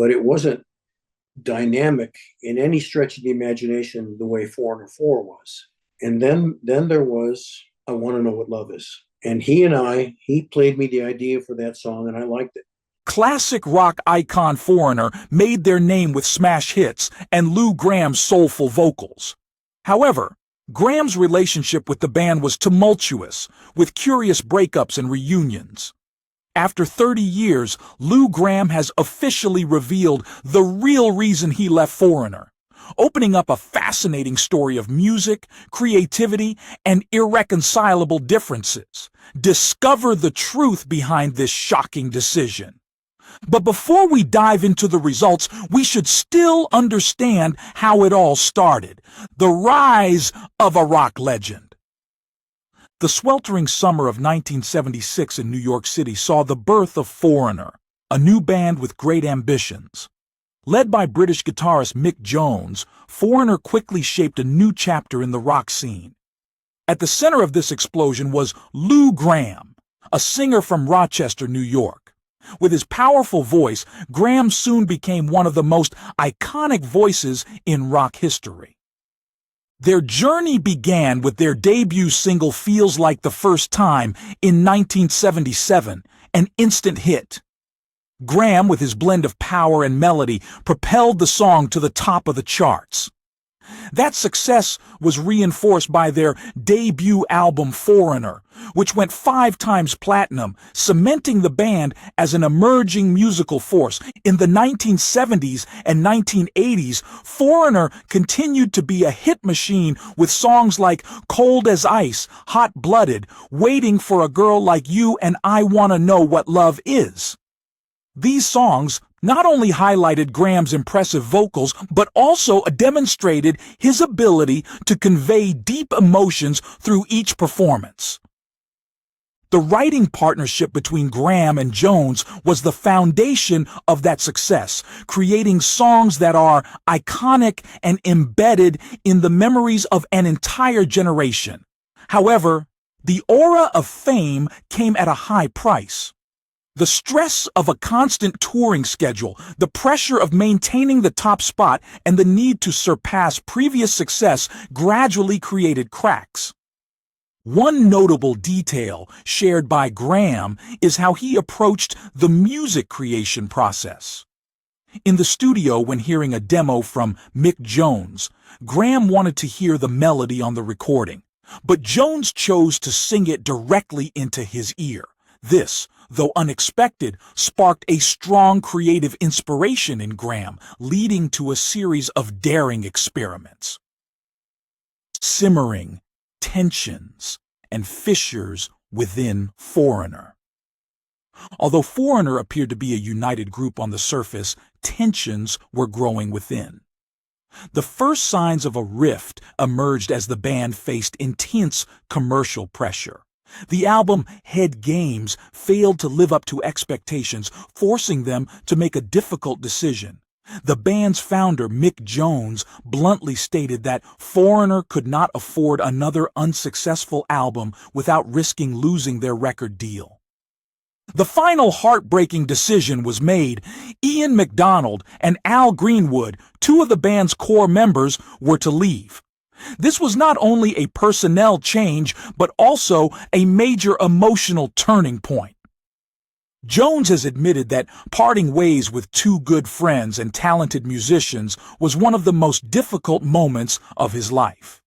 but it wasn't dynamic in any stretch of the imagination the way Foreigner 4 was. And then there was I Want to Know What Love Is. And he played me the idea for that song, and I liked it. Classic rock icon Foreigner made their name with smash hits and Lou Gramm's soulful vocals. However, Gramm's relationship with the band was tumultuous, with curious breakups and reunions. After 30 years, Lou Gramm has officially revealed the real reason he left Foreigner, opening up a fascinating story of music, creativity, and irreconcilable differences. Discover the truth behind this shocking decision. But before we dive into the results, we should still understand how it all started. The rise of a rock legend. The sweltering summer of 1976 in New York City saw the birth of Foreigner, a new band with great ambitions. Led by British guitarist Mick Jones, Foreigner quickly shaped a new chapter in the rock scene. At the center of this explosion was Lou Gramm, a singer from Rochester, New York. With his powerful voice, Gramm soon became one of the most iconic voices in rock history. Their journey began with their debut single Feels Like the First Time in 1977, an instant hit. Gramm, with his blend of power and melody, propelled the song to the top of the charts. That success was reinforced by their debut album Foreigner, which went 5 times platinum, cementing the band as an emerging musical force. In the 1970s and 1980s, Foreigner continued to be a hit machine with songs like Cold as Ice, Hot-Blooded, Waiting for a Girl Like You, and I Wanna Know What Love Is. These songs not only highlighted Gramm's impressive vocals, but also demonstrated his ability to convey deep emotions through each performance. The writing partnership between Gramm and Jones was the foundation of that success, creating songs that are iconic and embedded in the memories of an entire generation. However, the aura of fame came at a high price. The stress of a constant touring schedule, the pressure of maintaining the top spot, and the need to surpass previous success gradually created cracks. One notable detail shared by Gramm is how he approached the music creation process. In the studio, when hearing a demo from Mick Jones, Gramm wanted to hear the melody on the recording, but Jones chose to sing it directly into his ear. This, though unexpected, sparked a strong creative inspiration in Gramm, leading to a series of daring experiments. Simmering, tensions, and fissures within Foreigner. Although Foreigner appeared to be a united group on the surface, tensions were growing within. The first signs of a rift emerged as the band faced intense commercial pressure. The album Head Games failed to live up to expectations, forcing them to make a difficult decision. The band's founder, Mick Jones, bluntly stated that Foreigner could not afford another unsuccessful album without risking losing their record deal. The final heartbreaking decision was made. Ian MacDonald and Al Greenwood, 2 of the band's core members, were to leave. This was not only a personnel change, but also a major emotional turning point. Jones has admitted that parting ways with 2 good friends and talented musicians was one of the most difficult moments of his life.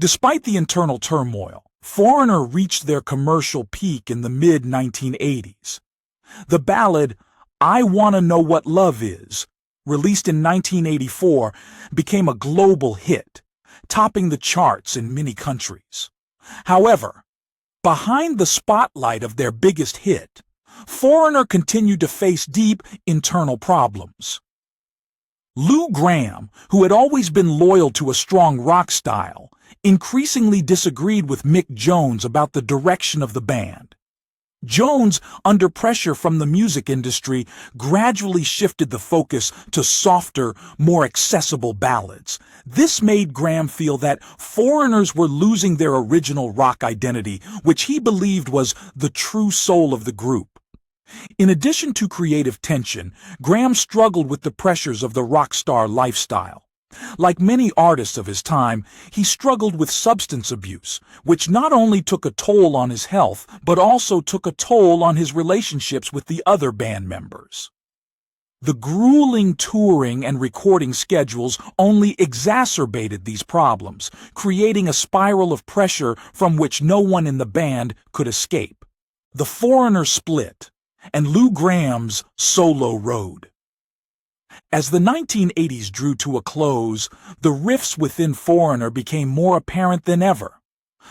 Despite the internal turmoil, Foreigner reached their commercial peak in the mid-1980s. The ballad, I Wanna Know What Love Is, released in 1984, became a global hit, topping the charts in many countries. However, behind the spotlight of their biggest hit, Foreigner continued to face deep internal problems. Lou Gramm, who had always been loyal to a strong rock style, increasingly disagreed with Mick Jones about the direction of the band. Jones, under pressure from the music industry, gradually shifted the focus to softer, more accessible ballads. This made Gramm feel that Foreigners were losing their original rock identity, which he believed was the true soul of the group. In addition to creative tension, Gramm struggled with the pressures of the rock star lifestyle. Like many artists of his time, he struggled with substance abuse, which not only took a toll on his health, but also took a toll on his relationships with the other band members. The grueling touring and recording schedules only exacerbated these problems, creating a spiral of pressure from which no one in the band could escape. The Foreigner split, and Lou Gramm's solo road. As the 1980s drew to a close, the rifts within Foreigner became more apparent than ever.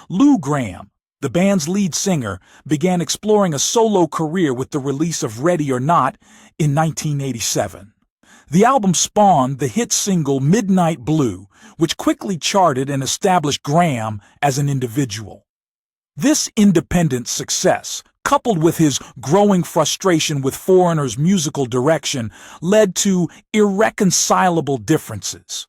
Lou Gramm, the band's lead singer, began exploring a solo career with the release of Ready or Not in 1987. The album spawned the hit single Midnight Blue, which quickly charted and established Gramm as an individual. This independent success, coupled with his growing frustration with Foreigner's musical direction, led to irreconcilable differences.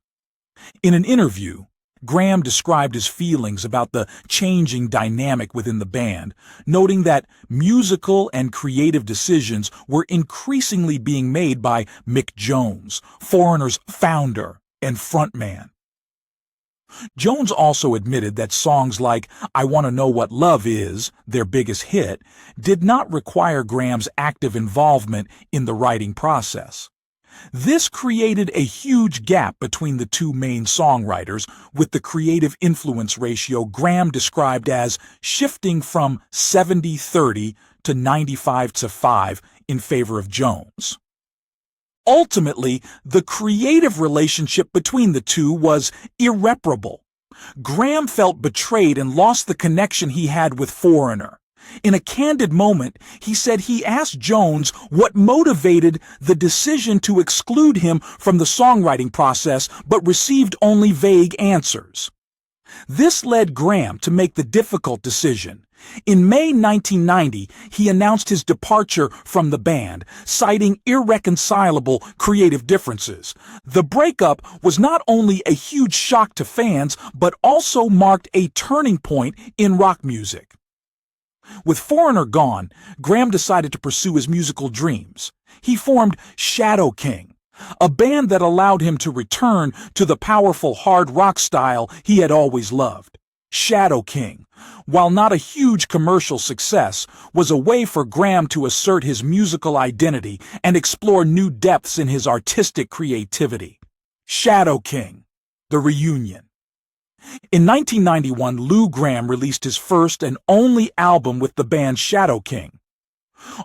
In an interview, Gramm described his feelings about the changing dynamic within the band, noting that musical and creative decisions were increasingly being made by Mick Jones, Foreigner's founder and frontman. Jones also admitted that songs like I Want to Know What Love Is, their biggest hit, did not require Gramm's active involvement in the writing process. This created a huge gap between the two main songwriters, with the creative influence ratio Gramm described as shifting from 70-30 to 95-5 in favor of Jones. Ultimately, the creative relationship between the two was irreparable. Gramm felt betrayed and lost the connection he had with Foreigner. In a candid moment, he said he asked Jones what motivated the decision to exclude him from the songwriting process, but received only vague answers. This led Gramm to make the difficult decision. In May 1990, he announced his departure from the band, citing irreconcilable creative differences. The breakup was not only a huge shock to fans, but also marked a turning point in rock music. With Foreigner gone, Gramm decided to pursue his musical dreams. He formed Shadow King, a band that allowed him to return to the powerful hard rock style he had always loved. Shadow King, while not a huge commercial success, was a way for Gramm to assert his musical identity and explore new depths in his artistic creativity. Shadow King, the reunion. In 1991, Lou Gramm released his first and only album with the band Shadow King.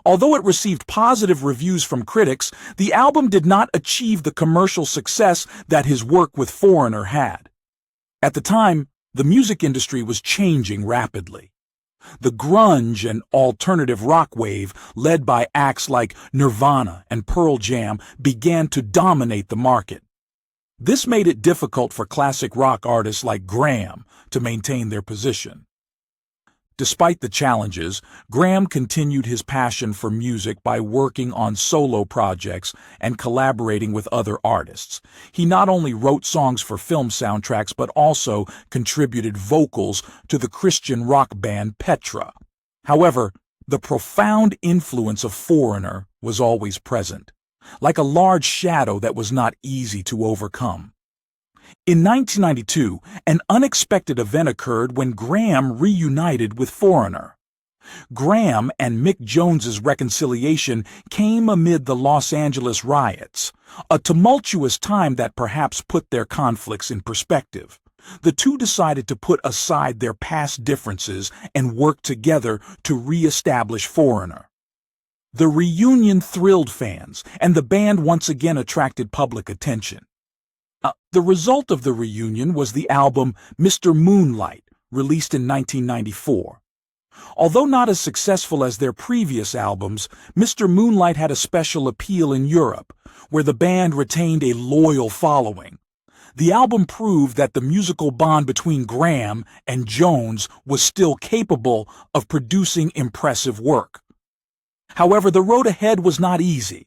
Although it received positive reviews from critics, the album did not achieve the commercial success that his work with Foreigner had. At the time, the music industry was changing rapidly. The grunge and alternative rock wave, led by acts like Nirvana and Pearl Jam, began to dominate the market. This made it difficult for classic rock artists like Gramm to maintain their position. Despite the challenges, Gramm continued his passion for music by working on solo projects and collaborating with other artists. He not only wrote songs for film soundtracks but also contributed vocals to the Christian rock band Petra. However, the profound influence of Foreigner was always present, like a large shadow that was not easy to overcome. In 1992, an unexpected event occurred when Gramm reunited with Foreigner. Gramm and Mick Jones's reconciliation came amid the Los Angeles riots, a tumultuous time that perhaps put their conflicts in perspective. The two decided to put aside their past differences and work together to re-establish Foreigner. The reunion thrilled fans, and the band once again attracted public attention. The result of the reunion was the album Mr. Moonlight, released in 1994. Although not as successful as their previous albums, Mr. Moonlight had a special appeal in Europe, where the band retained a loyal following. The album proved that the musical bond between Gramm and Jones was still capable of producing impressive work. However, the road ahead was not easy.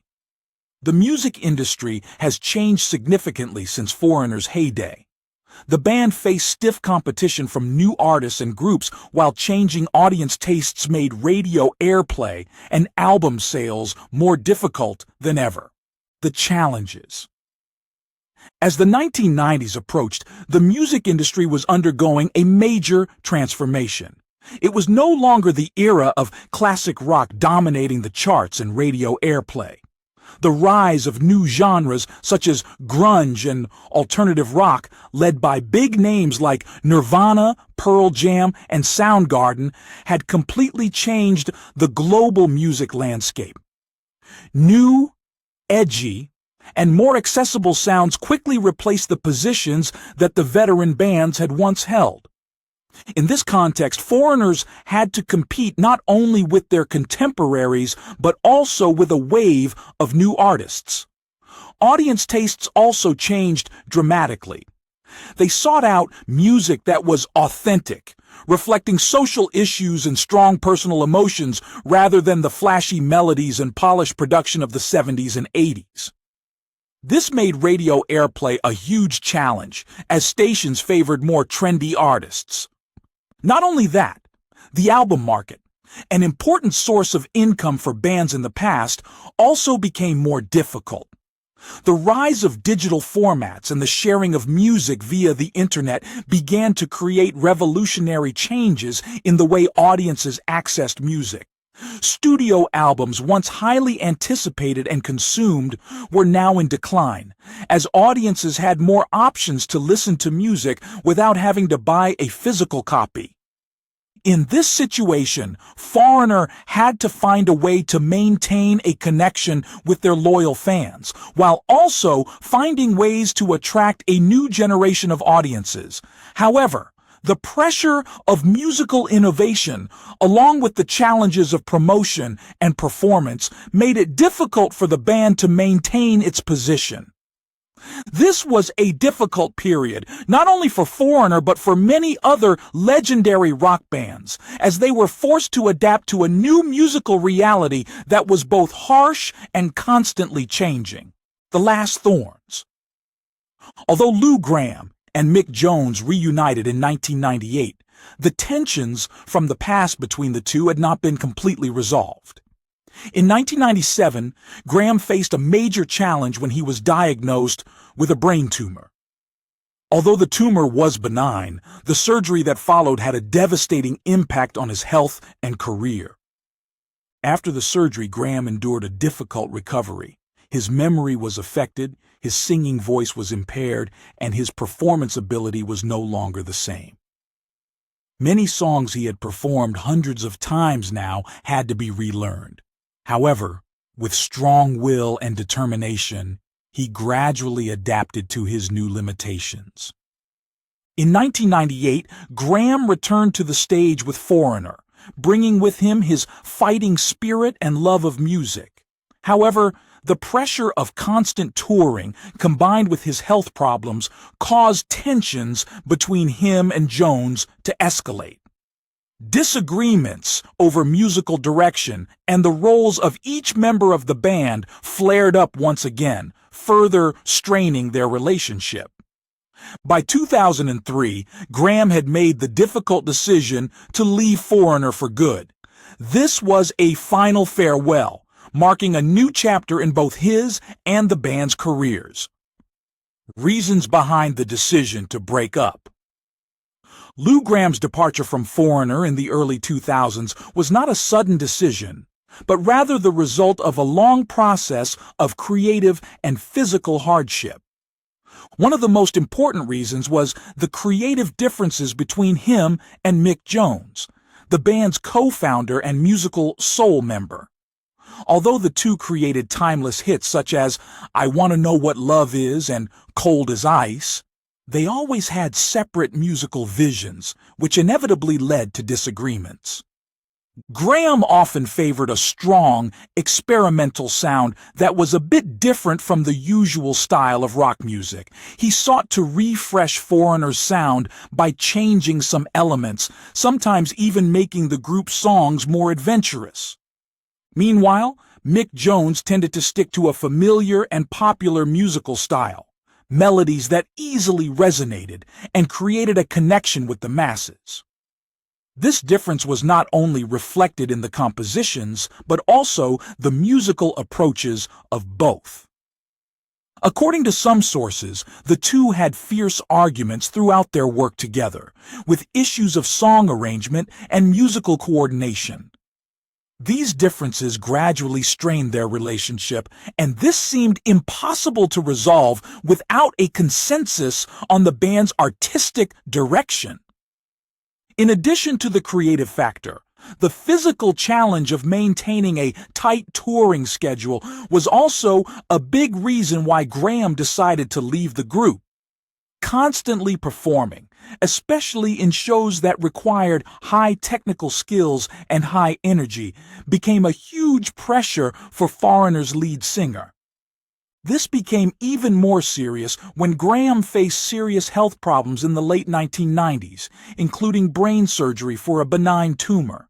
The music industry has changed significantly since Foreigner's heyday. The band faced stiff competition from new artists and groups, while changing audience tastes made radio airplay and album sales more difficult than ever. The challenges. As the 1990s approached, the music industry was undergoing a major transformation. It was no longer the era of classic rock dominating the charts and radio airplay. The rise of new genres such as grunge and alternative rock, led by big names like Nirvana, Pearl Jam, and Soundgarden, had completely changed the global music landscape. New, edgy, and more accessible sounds quickly replaced the positions that the veteran bands had once held. In this context, foreigners had to compete not only with their contemporaries, but also with a wave of new artists. Audience tastes also changed dramatically. They sought out music that was authentic, reflecting social issues and strong personal emotions rather than the flashy melodies and polished production of the 70s and 80s. This made radio airplay a huge challenge, as stations favored more trendy artists. Not only that, the album market, an important source of income for bands in the past, also became more difficult. The rise of digital formats and the sharing of music via the internet began to create revolutionary changes in the way audiences accessed music. Studio albums, once highly anticipated and consumed, were now in decline, as audiences had more options to listen to music without having to buy a physical copy. In this situation, Foreigner had to find a way to maintain a connection with their loyal fans, while also finding ways to attract a new generation of audiences. However, the pressure of musical innovation, along with the challenges of promotion and performance, made it difficult for the band to maintain its position. This was a difficult period, not only for Foreigner but for many other legendary rock bands, as they were forced to adapt to a new musical reality that was both harsh and constantly changing. The Last Thorns. Although Lou Gramm and Mick Jones reunited in 1998, the tensions from the past between the two had not been completely resolved. In 1997, Gramm faced a major challenge when he was diagnosed with a brain tumor. Although the tumor was benign, the surgery that followed had a devastating impact on his health and career. After the surgery, Gramm endured a difficult recovery. His memory was affected, his singing voice was impaired, and his performance ability was no longer the same. Many songs he had performed hundreds of times now had to be relearned. However, with strong will and determination, he gradually adapted to his new limitations. In 1998, Gramm returned to the stage with Foreigner, bringing with him his fighting spirit and love of music. However, the pressure of constant touring, combined with his health problems, caused tensions between him and Jones to escalate. Disagreements over musical direction and the roles of each member of the band flared up once again, further straining their relationship. By 2003, Gramm had made the difficult decision to leave Foreigner for good. This was a final farewell, marking a new chapter in both his and the band's careers. Reasons behind the decision to break up. Lou Gramm's departure from Foreigner in the early 2000s was not a sudden decision, but rather the result of a long process of creative and physical hardship. One of the most important reasons was the creative differences between him and Mick Jones, the band's co-founder and musical soul member. Although the two created timeless hits such as I Want to Know What Love Is and Cold as Ice, they always had separate musical visions, which inevitably led to disagreements. Gramm often favored a strong, experimental sound that was a bit different from the usual style of rock music. He sought to refresh Foreigner's sound by changing some elements, sometimes even making the group's songs more adventurous. Meanwhile, Mick Jones tended to stick to a familiar and popular musical style, melodies that easily resonated and created a connection with the masses. This difference was not only reflected in the compositions, but also the musical approaches of both. According to some sources, the two had fierce arguments throughout their work together, with issues of song arrangement and musical coordination. These differences gradually strained their relationship, and this seemed impossible to resolve without a consensus on the band's artistic direction. In addition to the creative factor, the physical challenge of maintaining a tight touring schedule was also a big reason why Gramm decided to leave the group. Constantly performing, especially in shows that required high technical skills and high energy, became a huge pressure for Foreigner's lead singer. This became even more serious when Gramm faced serious health problems in the late 1990s, including brain surgery for a benign tumor.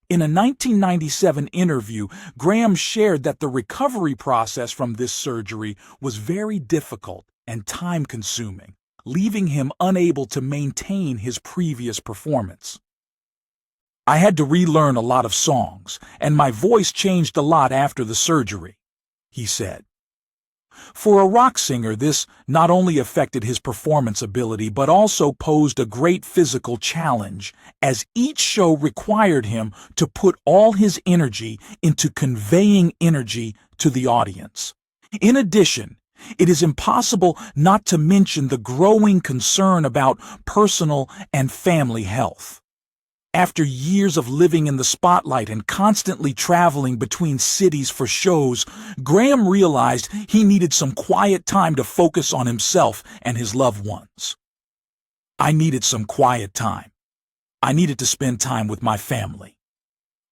In a 1997 interview, Gramm shared that the recovery process from this surgery was very difficult and time-consuming, leaving him unable to maintain his previous performance. "I had to relearn a lot of songs, and my voice changed a lot after the surgery," he said. For a rock singer, this not only affected his performance ability but also posed a great physical challenge, as each show required him to put all his energy into conveying energy to the audience. In addition, it is impossible not to mention the growing concern about personal and family health. After years of living in the spotlight and constantly traveling between cities for shows, Gramm realized he needed some quiet time to focus on himself and his loved ones. "I needed some quiet time. I needed to spend time with my family,"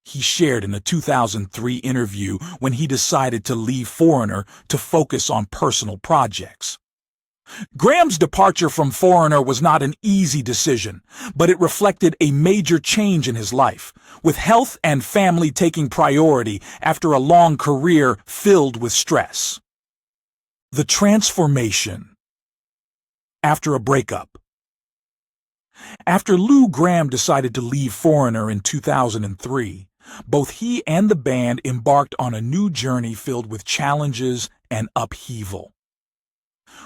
he shared in a 2003 interview when he decided to leave Foreigner to focus on personal projects. Gramm's departure from Foreigner was not an easy decision, but it reflected a major change in his life, with health and family taking priority after a long career filled with stress. The transformation. After a breakup. After Lou Gramm decided to leave Foreigner in 2003, both he and the band embarked on a new journey filled with challenges and upheaval.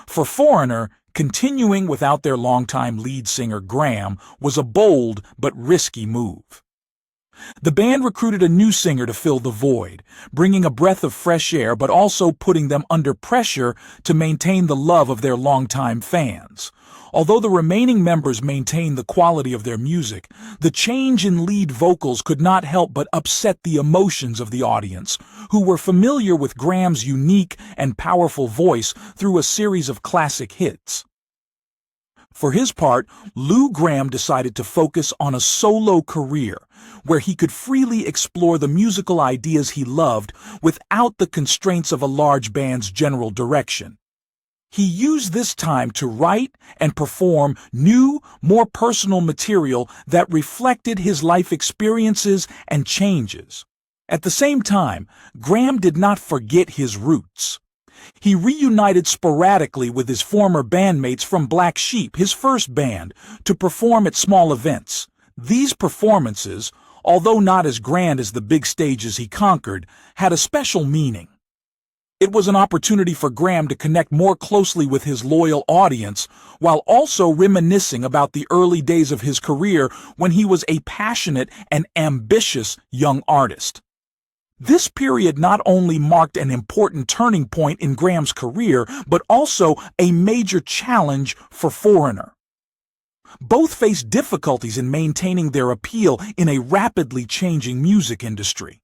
For Foreigner, continuing without their longtime lead singer Gramm was a bold but risky move. The band recruited a new singer to fill the void, bringing a breath of fresh air but also putting them under pressure to maintain the love of their longtime fans. Although the remaining members maintained the quality of their music, the change in lead vocals could not help but upset the emotions of the audience, who were familiar with Gramm's unique and powerful voice through a series of classic hits. For his part, Lou Gramm decided to focus on a solo career, where he could freely explore the musical ideas he loved without the constraints of a large band's general direction. He used this time to write and perform new, more personal material that reflected his life experiences and changes. At the same time, Gramm did not forget his roots. He reunited sporadically with his former bandmates from Black Sheep, his first band, to perform at small events. These performances, although not as grand as the big stages he conquered, had a special meaning. It was an opportunity for Gramm to connect more closely with his loyal audience, while also reminiscing about the early days of his career when he was a passionate and ambitious young artist. This period not only marked an important turning point in Gramm's career, but also a major challenge for Foreigner. Both faced difficulties in maintaining their appeal in a rapidly changing music industry.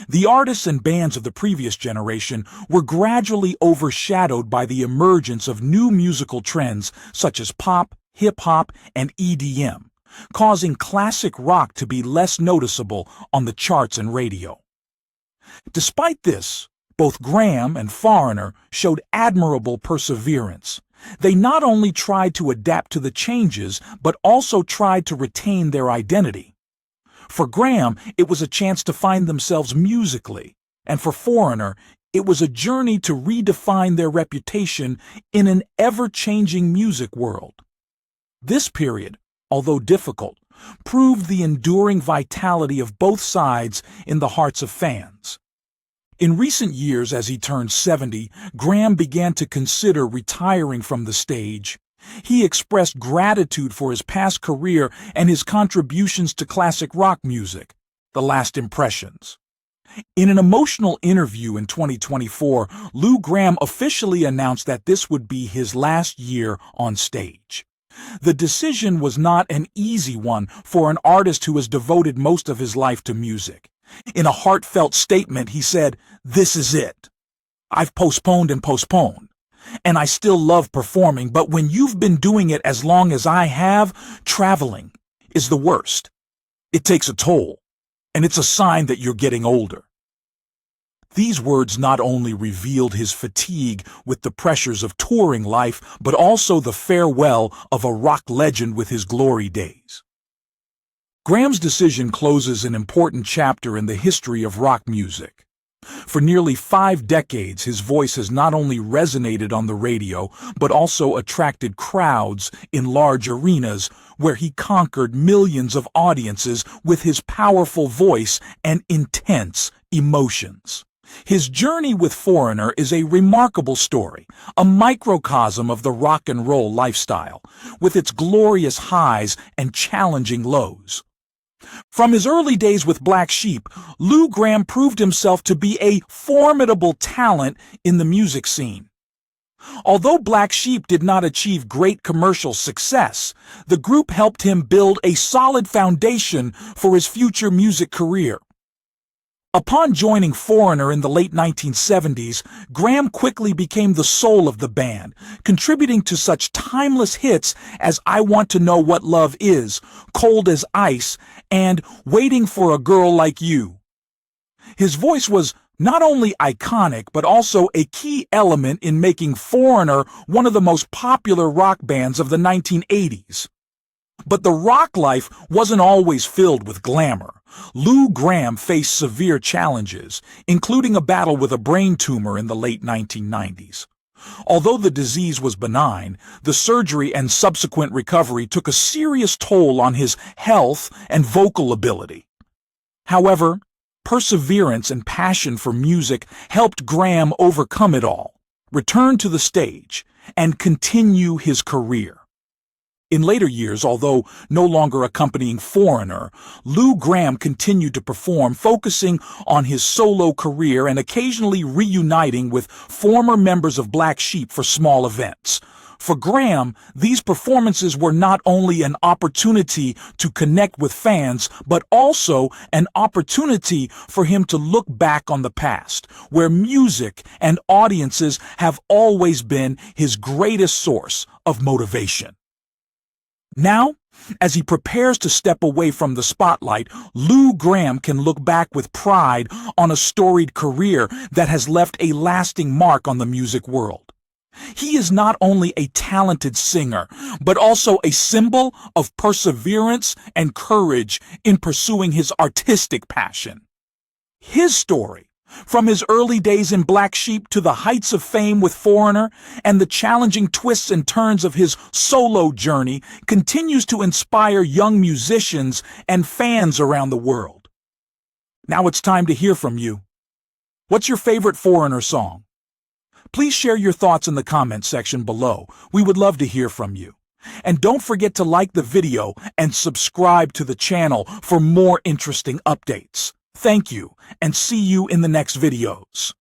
The artists and bands of the previous generation were gradually overshadowed by the emergence of new musical trends such as pop, hip-hop, and EDM, causing classic rock to be less noticeable on the charts and radio. Despite this, both Gramm and Foreigner showed admirable perseverance. They not only tried to adapt to the changes, but also tried to retain their identity. For Gramm, it was a chance to find themselves musically, and for Foreigner, It was a journey to redefine their reputation in an ever-changing music world. This period, although difficult, proved the enduring vitality of both sides in the hearts of fans. In recent years, as he turned 70, Gramm began to consider retiring from the stage. He expressed gratitude for his past career and his contributions to classic rock music, the last impressions. In an emotional interview in 2024, Lou Gramm officially announced that this would be his last year on stage. The decision was not an easy one for an artist who has devoted most of his life to music. In a heartfelt statement, he said, "This is it. I've postponed and postponed, and I still love performing, but when you've been doing it as long as I have, traveling is the worst. It takes a toll, and it's a sign that you're getting older." These words not only revealed his fatigue with the pressures of touring life, but also the farewell of a rock legend with his glory days. Gramm's decision closes an important chapter in the history of rock music. For nearly 5 decades, his voice has not only resonated on the radio, but also attracted crowds in large arenas where he conquered millions of audiences with his powerful voice and intense emotions. His journey with Foreigner is a remarkable story, a microcosm of the rock and roll lifestyle, with its glorious highs and challenging lows. From his early days with Black Sheep, Lou Gramm proved himself to be a formidable talent in the music scene. Although Black Sheep did not achieve great commercial success, the group helped him build a solid foundation for his future music career. Upon joining Foreigner in the late 1970s, Gramm quickly became the soul of the band, contributing to such timeless hits as I Want to Know What Love Is, Cold as Ice, and Waiting for a Girl Like You. His voice was not only iconic, but also a key element in making Foreigner one of the most popular rock bands of the 1980s. But the rock life wasn't always filled with glamour. Lou Gramm faced severe challenges, including a battle with a brain tumor in the late 1990s. Although the disease was benign, the surgery and subsequent recovery took a serious toll on his health and vocal ability. However, perseverance and passion for music helped Gramm overcome it all, return to the stage, and continue his career. In later years, although no longer accompanying Foreigner, Lou Gramm continued to perform, focusing on his solo career and occasionally reuniting with former members of Black Sheep for small events. For Gramm, these performances were not only an opportunity to connect with fans, but also an opportunity for him to look back on the past, where music and audiences have always been his greatest source of motivation. Now, as he prepares to step away from the spotlight, Lou Gramm can look back with pride on a storied career that has left a lasting mark on the music world. He is not only a talented singer, but also a symbol of perseverance and courage in pursuing his artistic passion. His story, from his early days in Black Sheep to the heights of fame with Foreigner and the challenging twists and turns of his solo journey, continues to inspire young musicians and fans around the world. Now it's time to hear from you. What's your favorite Foreigner song? Please share your thoughts in the comment section below. We would love to hear from you. And don't forget to like the video and subscribe to the channel for more interesting updates. Thank you, and see you in the next videos.